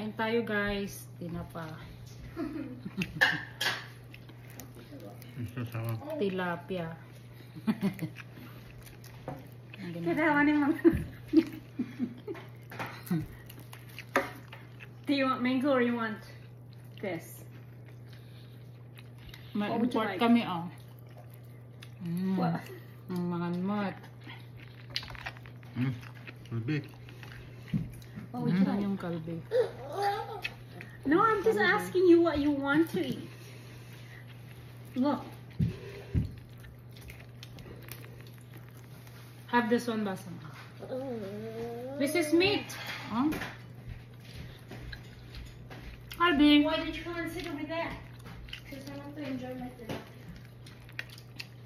Kain tayo guys. Tinapa. Tilapia. Kailangan naman. Do you want mango or you want this? May What would you import like? kami What? Mga mat. Kalbi. What would you like? Yung kalbi. No, I'm just asking you what you want to eat. Look. Have this one, Basam. This is meat. Huh? Kalbi. Why did you come and sit over there? Because I want to enjoy my food.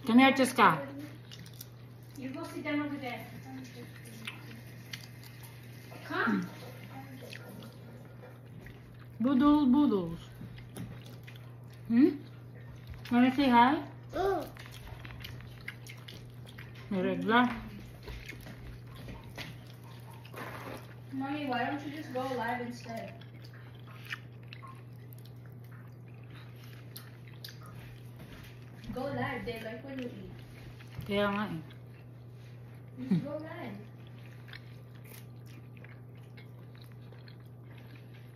Come here, Chiska. You go sit down over there. Come. Boodles. Wanna say hi? Regla. Mommy, why don't you just go live instead? Go live. They like when you eat. Kaya nga eh. Just go live.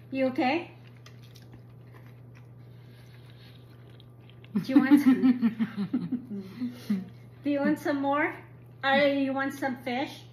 You okay? Do you want some? Do you want some more? Or you want some fish?